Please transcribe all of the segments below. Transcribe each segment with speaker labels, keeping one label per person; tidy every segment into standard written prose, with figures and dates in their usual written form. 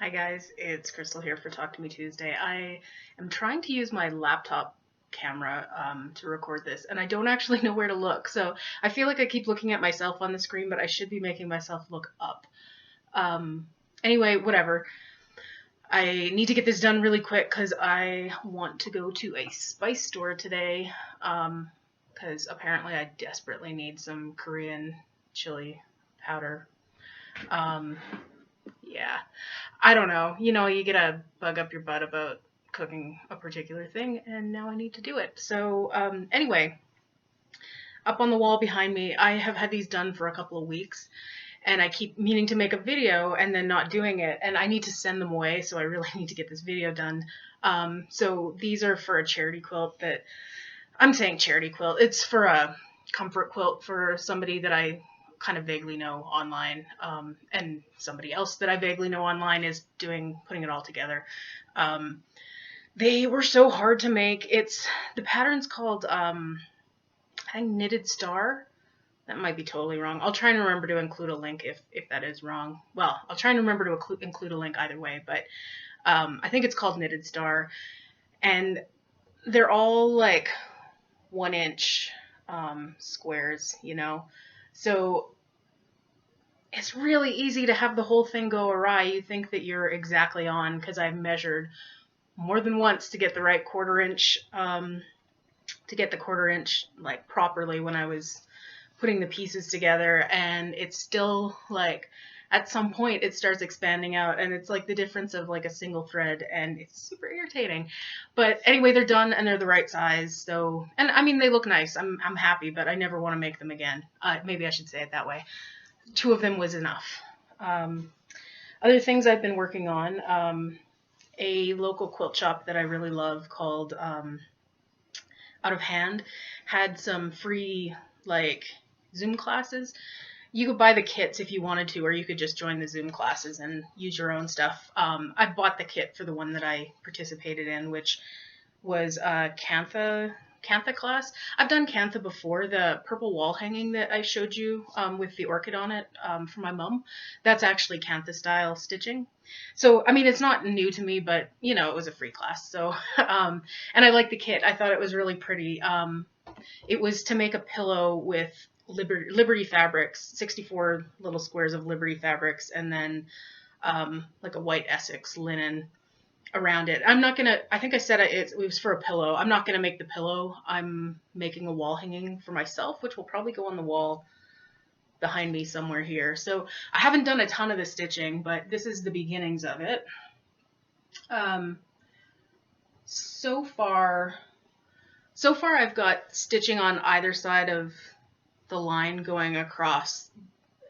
Speaker 1: Hi guys, it's Crystal here for Talk to Me Tuesday. I am trying to use my laptop camera to record this, and I don't actually know where to look. So I feel like I keep looking at myself on the screen, but I should be making myself look up. Um, anyway, whatever. I need to get this done really quick because I want to go to a spice store today. Because apparently I desperately need some Korean chili powder. Um, yeah. I don't know. You get a bug up your butt about cooking a particular thing, and now I need to do it. So, anyway, up on the wall behind me, I have had these done for a couple of weeks, and I keep meaning to make a video and then not doing it, and I need to send them away, so I really need to get this video done. So these are for a charity quilt that, I'm saying charity quilt, it's for a comfort quilt for somebody that I kind of vaguely know online, and somebody else that I vaguely know online is putting it all together. They were so hard to make. The pattern's called I think Knitted Star. That might be totally wrong. I'll try and remember to include a link if that is wrong. Well, I'll try and remember to include a link either way, but I think it's called Knitted Star, and they're all like 1 inch squares, so it's really easy to have the whole thing go awry. You think that you're exactly on, because I've measured more than once to get the right 1/4 inch, like properly when I was putting the pieces together, and it's still like at some point it starts expanding out, and it's like the difference of like a single thread, and it's super irritating. But anyway, they're done and they're the right size. So, and I mean, they look nice. I'm happy, but I never want to make them again. Maybe I should say it that way. 2 of them was enough. Other things I've been working on, a local quilt shop that I really love called Out of Hand had some free like Zoom classes. You could buy the kits if you wanted to, or you could just join the Zoom classes and use your own stuff. I bought the kit for the one that I participated in, which was Cantha class. I've done Cantha before. The purple wall hanging that I showed you with the orchid on it for my mom, that's actually Cantha style stitching. So, I mean, it's not new to me, but, it was a free class. So, and I liked the kit. I thought it was really pretty. It was to make a pillow with Liberty fabrics, 64 little squares of Liberty fabrics, and then like a white Essex linen around it. I think I said it was for a pillow. I'm not going to make the pillow. I'm making a wall hanging for myself, which will probably go on the wall behind me somewhere here. So I haven't done a ton of the stitching, but this is the beginnings of it. So far I've got stitching on either side of the line going across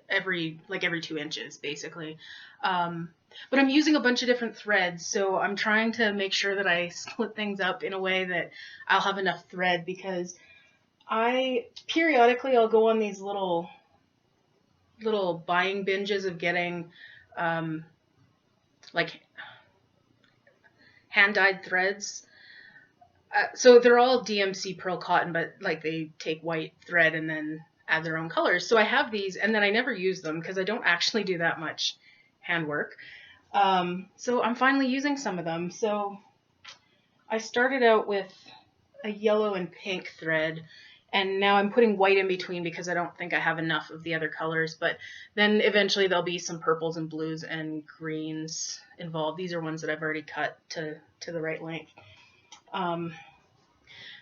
Speaker 1: every 2 inches, basically. But I'm using a bunch of different threads, so I'm trying to make sure that I split things up in a way that I'll have enough thread, because periodically I'll go on these little buying binges of getting like hand-dyed threads. So they're all DMC pearl cotton, but like they take white thread and then add their own colors. So I have these, and then I never use them because I don't actually do that much handwork. So I'm finally using some of them. So I started out with a yellow and pink thread, and now I'm putting white in between because I don't think I have enough of the other colors, but then eventually there'll be some purples and blues and greens involved. These are ones that I've already cut to the right length.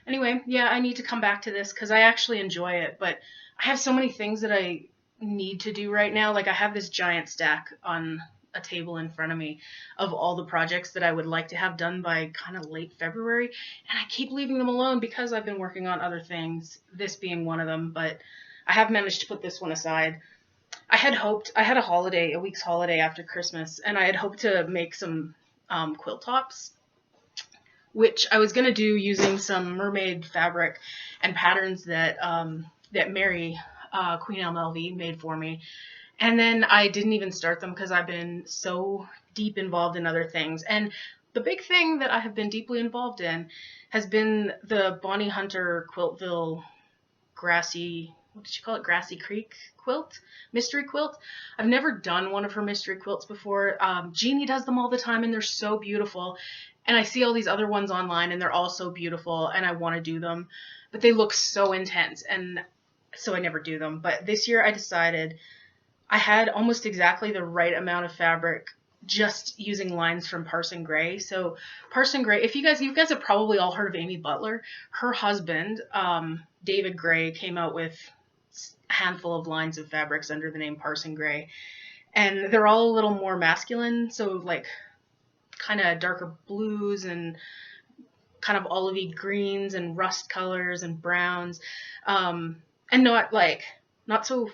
Speaker 1: Anyway, yeah, I need to come back to this because I actually enjoy it, but I have so many things that I need to do right now. Like I have this giant stack on a table in front of me of all the projects that I would like to have done by kind of late February, and I keep leaving them alone because I've been working on other things, this being one of them, but I have managed to put this one aside. I had a week's holiday after Christmas, and I had hoped to make some quilt tops, which I was going to do using some mermaid fabric and patterns that Mary, Queen MLV, made for me. And then I didn't even start them because I've been so deep involved in other things. And the big thing that I have been deeply involved in has been the Bonnie Hunter Quiltville grassy what did she call it? Grassy Creek quilt, mystery quilt. I've never done one of her mystery quilts before. Jeannie does them all the time and they're so beautiful. And I see all these other ones online and they're all so beautiful and I want to do them, but they look so intense and so I never do them. But this year I decided I had almost exactly the right amount of fabric just using lines from Parson Gray. So Parson Gray, if you guys have probably all heard of Amy Butler. Her husband, David Gray, came out with a handful of lines of fabrics under the name Parson Gray. And they're all a little more masculine. So like kind of darker blues and kind of olivey greens and rust colors and browns. And not so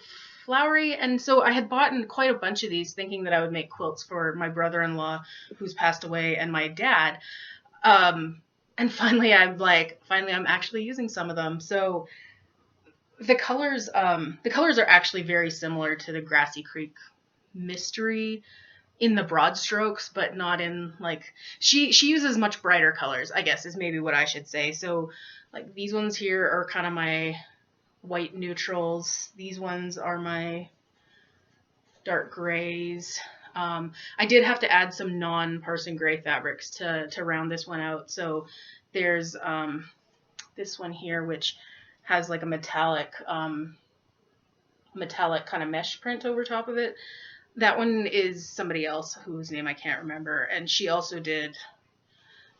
Speaker 1: flowery. And so I had bought quite a bunch of these thinking that I would make quilts for my brother-in-law who's passed away and my dad. And finally I'm actually using some of them. So the colors are actually very similar to the Grassy Creek mystery in the broad strokes, but not in like, she uses much brighter colors, I guess is maybe what I should say. So like these ones here are kind of my white neutrals. These ones are my dark grays. I did have to add some non-Parson Gray fabrics to round this one out. So there's this one here, which has like a metallic kind of mesh print over top of it. That one is somebody else whose name I can't remember. And she also did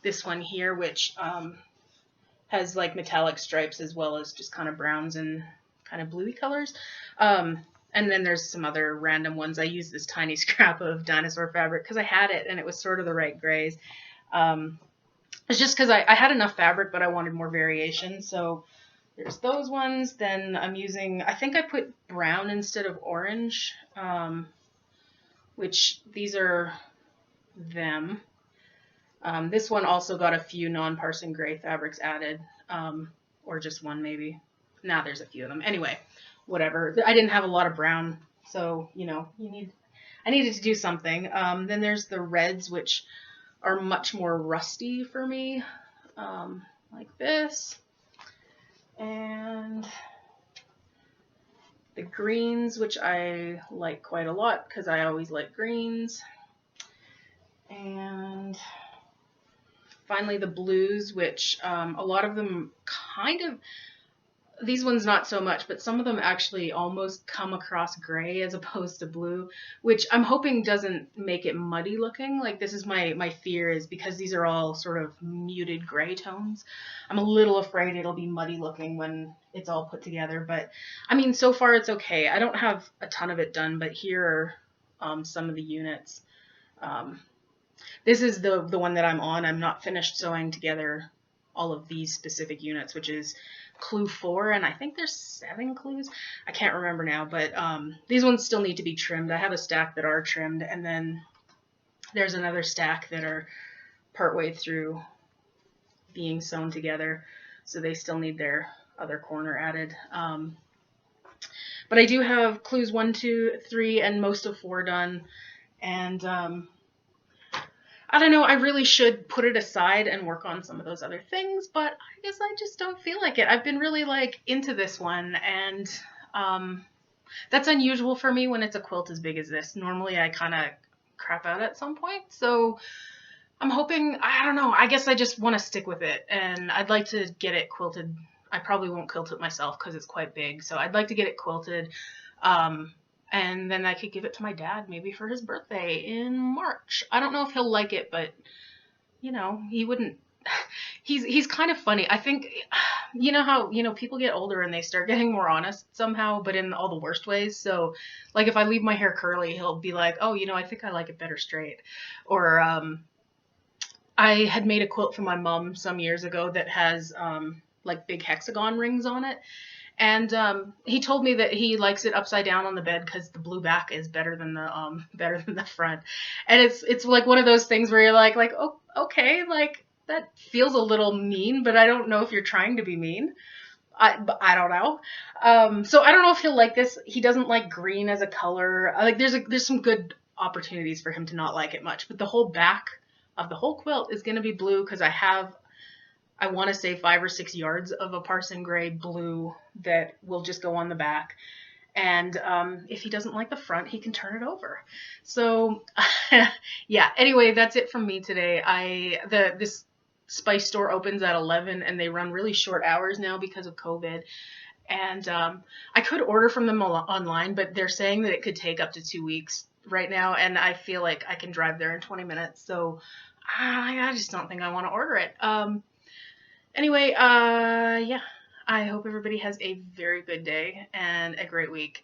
Speaker 1: this one here, which has like metallic stripes as well as just kind of browns and kind of bluey colors. And then there's some other random ones. I used this tiny scrap of dinosaur fabric because I had it and it was sort of the right grays. It's just because I had enough fabric, but I wanted more variation. So there's those ones. Then I'm using, I think I put brown instead of orange, which these are them. This one also got a few non-Parson Gray fabrics added, or just one maybe. Nah, there's a few of them. Anyway, whatever. I didn't have a lot of brown, so, you know, I needed to do something. Then there's the reds, which are much more rusty for me, like this. And the greens, which I like quite a lot because I always like greens. And finally the blues, which a lot of them kind of, these ones not so much, but some of them actually almost come across gray as opposed to blue, which I'm hoping doesn't make it muddy looking. Like this is my fear, is because these are all sort of muted gray tones. I'm a little afraid it'll be muddy looking when it's all put together, but I mean, so far it's okay. I don't have a ton of it done, but here are some of the units. This is the one that I'm on. I'm not finished sewing together all of these specific units, which is clue 4, and I think there's 7 clues. I can't remember now, but these ones still need to be trimmed. I have a stack that are trimmed, and then there's another stack that are partway through being sewn together, so they still need their other corner added. But I do have clues 1, 2, 3, and most of 4 done, and I don't know, I really should put it aside and work on some of those other things, but I guess I just don't feel like it. I've been really like into this one, and that's unusual for me when it's a quilt as big as this. Normally I kind of crap out at some point, so I'm hoping, I don't know, I guess I just want to stick with it, and I'd like to get it quilted. I probably won't quilt it myself because it's quite big, so I'd like to get it quilted. And then I could give it to my dad maybe for his birthday in March. I don't know if he'll like it, but, you know, he wouldn't. He's kind of funny. I think, you know how, you know, people get older and they start getting more honest somehow, but in all the worst ways. So, like, if I leave my hair curly, he'll be like, oh, you know, I think I like it better straight. Or I had made a quilt for my mom some years ago that has, like, big hexagon rings on it. And he told me that he likes it upside down on the bed because the blue back is better than the front. And it's like one of those things where you're like, oh, okay, like that feels a little mean, but I don't know if you're trying to be mean. I don't know. So I don't know if he'll like this. He doesn't like green as a color. Like there's some good opportunities for him to not like it much. But the whole back of the whole quilt is going to be blue because I have I want to say 5 or 6 yards of a Parson Gray blue that will just go on the back. And if he doesn't like the front, he can turn it over. So yeah, anyway, that's it from me today. This spice store opens at 11 and they run really short hours now because of COVID. And I could order from them online, but they're saying that it could take up to 2 weeks right now, and I feel like I can drive there in 20 minutes. So I just don't think I want to order it. Anyway, yeah, I hope everybody has a very good day and a great week.